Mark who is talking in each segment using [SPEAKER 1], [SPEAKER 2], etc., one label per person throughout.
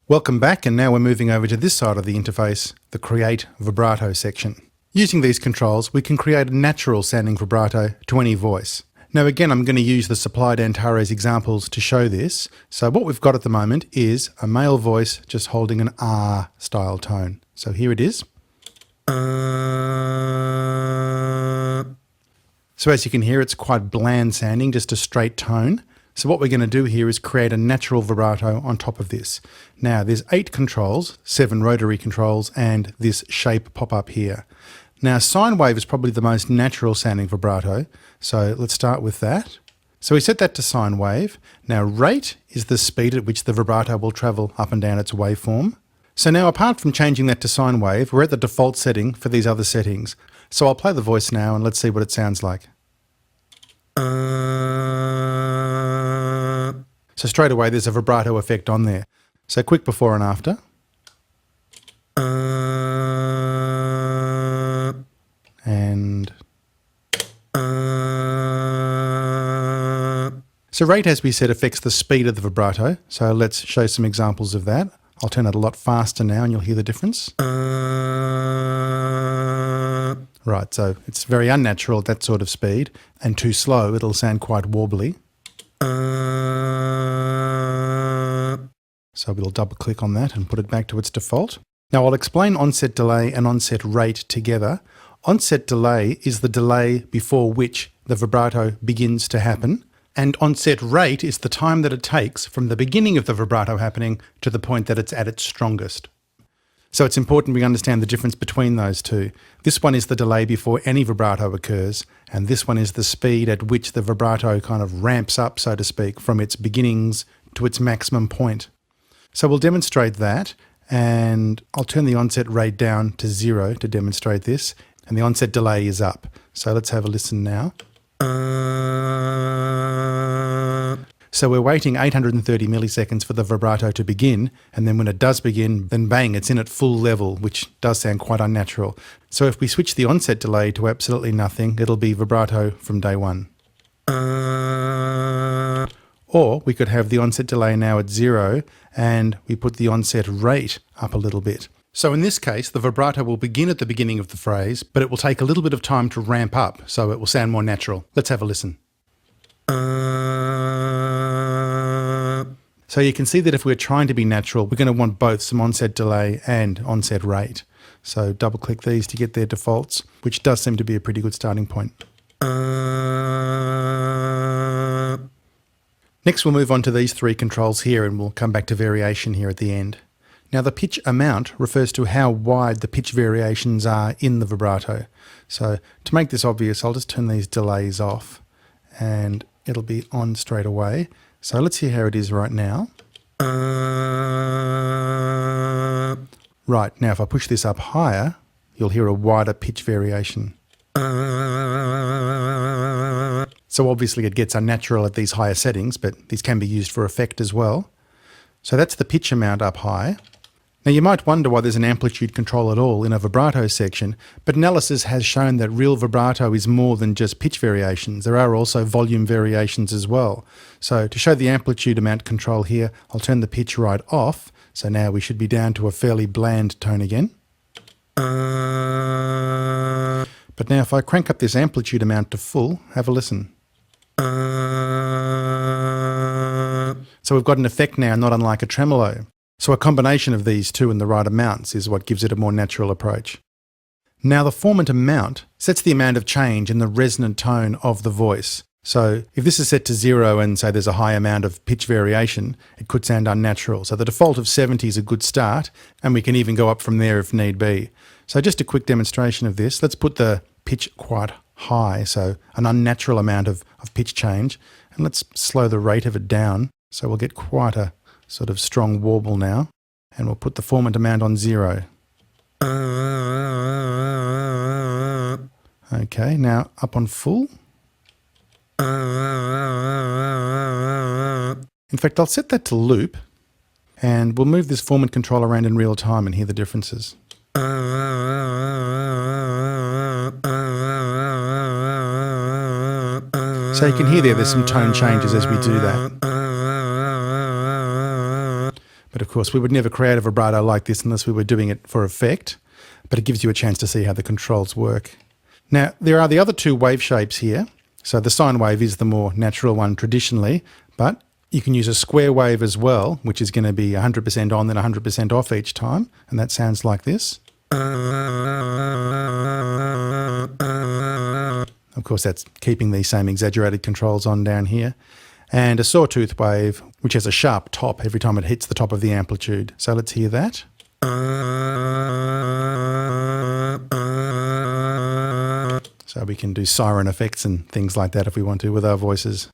[SPEAKER 1] Welcome back, and now we're moving over to this side of the interface, the Create Vibrato section. Using these controls, we can create a natural sounding vibrato to any voice. Now again, I'm going to use the supplied Antares examples to show this. So what we've got at the moment is a male voice just holding an R style tone. So here it is. So as you can hear, it's quite bland sounding, just a straight tone. So what we're going to do here is create a natural vibrato on top of this. Now there's 8 controls, 7 rotary controls, and this shape pop-up here. Now sine wave is probably the most natural sounding vibrato, so let's start with that. So we set that to sine wave. Now rate is the speed at which the vibrato will travel up and down its waveform. So now apart from changing that to sine wave, we're at the default setting for these other settings. So I'll play the voice now and let's see what it sounds like. So straight away there's a vibrato effect on there. So quick before and after. And so rate, as we said, affects the speed of the vibrato. So let's show some examples of that. I'll turn it a lot faster now and you'll hear the difference. Right, so it's very unnatural at that sort of speed, and too slow, it'll sound quite warbly. So we'll double click on that and put it back to its default. Now I'll explain onset delay and onset rate together. Onset delay is the delay before which the vibrato begins to happen, and onset rate is the time that it takes from the beginning of the vibrato happening to the point that it's at its strongest. So it's important we understand the difference between those two. This one is the delay before any vibrato occurs, and this one is the speed at which the vibrato kind of ramps up, so to speak, from its beginnings to its maximum point. So we'll demonstrate that, and I'll turn the onset rate down to 0 to demonstrate this, and the onset delay is up. So let's have a listen now. So we're waiting 830 milliseconds for the vibrato to begin, and then when it does begin, then bang, it's in at full level, which does sound quite unnatural. So if we switch the onset delay to absolutely nothing, it'll be vibrato from day one. Or we could have the onset delay now at 0, and we put the onset rate up a little bit. So in this case, the vibrato will begin at the beginning of the phrase, but it will take a little bit of time to ramp up, so it will sound more natural. Let's have a listen. So you can see that if we're trying to be natural, we're going to want both some onset delay and onset rate. So double click these to get their defaults, which does seem to be a pretty good starting point. Next we'll move on to these 3 controls here, and we'll come back to variation here at the end. Now the pitch amount refers to how wide the pitch variations are in the vibrato. So to make this obvious, I'll just turn these delays off and it'll be on straight away. So let's hear how it is right now. Right, now if I push this up higher, you'll hear a wider pitch variation. So obviously it gets unnatural at these higher settings, but these can be used for effect as well. So that's the pitch amount up high. Now you might wonder why there's an amplitude control at all in a vibrato section, but analysis has shown that real vibrato is more than just pitch variations. There are also volume variations as well. So to show the amplitude amount control here, I'll turn the pitch right off. So now we should be down to a fairly bland tone again. But now if I crank up this amplitude amount to full, have a listen. So we've got an effect now not unlike a tremolo. So a combination of these two in the right amounts is what gives it a more natural approach. Now the formant amount sets the amount of change in the resonant tone of the voice. So if this is set to 0 and say there's a high amount of pitch variation, it could sound unnatural. So the default of 70 is a good start, and we can even go up from there if need be. So just a quick demonstration of this. Let's put the pitch quite high, so an unnatural amount of pitch change, and let's slow the rate of it down. So we'll get quite a sort of strong warble now, and we'll put the formant amount on 0. Okay, now up on full. In fact, I'll set that to loop, and we'll move this formant control around in real time and hear the differences. So you can hear there's some tone changes as we do that. But of course, we would never create a vibrato like this unless we were doing it for effect, but it gives you a chance to see how the controls work. Now, there are the other two wave shapes here. So the sine wave is the more natural one traditionally, but you can use a square wave as well, which is going to be 100% on, then 100% off each time, and that sounds like this. Of course, that's keeping these same exaggerated controls on down here. And a sawtooth wave, which has a sharp top every time it hits the top of the amplitude. So let's hear that. So we can do siren effects and things like that if we want to with our voices.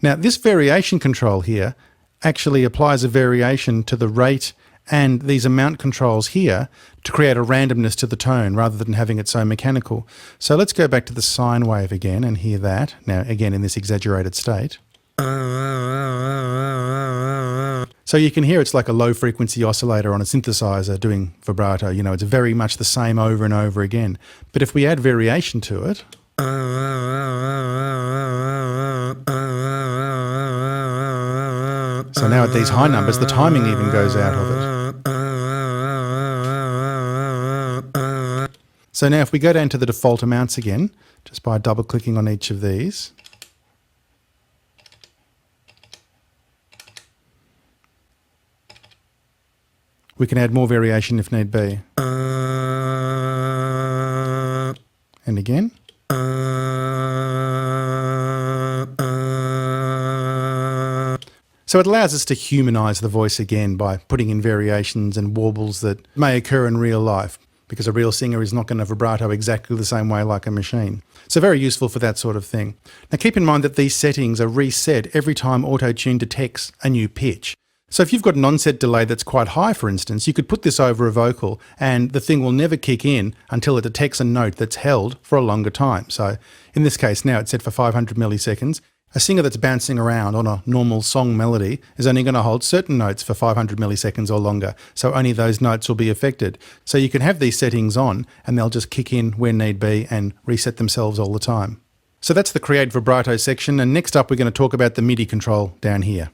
[SPEAKER 1] Now, this variation control here actually applies a variation to the rate and these amount controls here to create a randomness to the tone rather than having it so mechanical. So let's go back to the sine wave again and hear that. Now, again, in this exaggerated state. So you can hear it's like a low frequency oscillator on a synthesizer doing vibrato. You know, it's very much the same over and over again. But if we add variation to it, so now at these high numbers, the timing even goes out of it. So now if we go down to the default amounts again, just by double clicking on each of these, we can add more variation if need be. And again. So it allows us to humanise the voice again by putting in variations and warbles that may occur in real life, because a real singer is not going to vibrato exactly the same way like a machine. So very useful for that sort of thing. Now keep in mind that these settings are reset every time auto-tune detects a new pitch. So if you've got an onset delay that's quite high, for instance, you could put this over a vocal and the thing will never kick in until it detects a note that's held for a longer time. So in this case now it's set for 500 milliseconds. A singer that's bouncing around on a normal song melody is only going to hold certain notes for 500 milliseconds or longer, so only those notes will be affected. So you can have these settings on and they'll just kick in where need be and reset themselves all the time. So that's the Create Vibrato section, and next up we're going to talk about the MIDI control down here.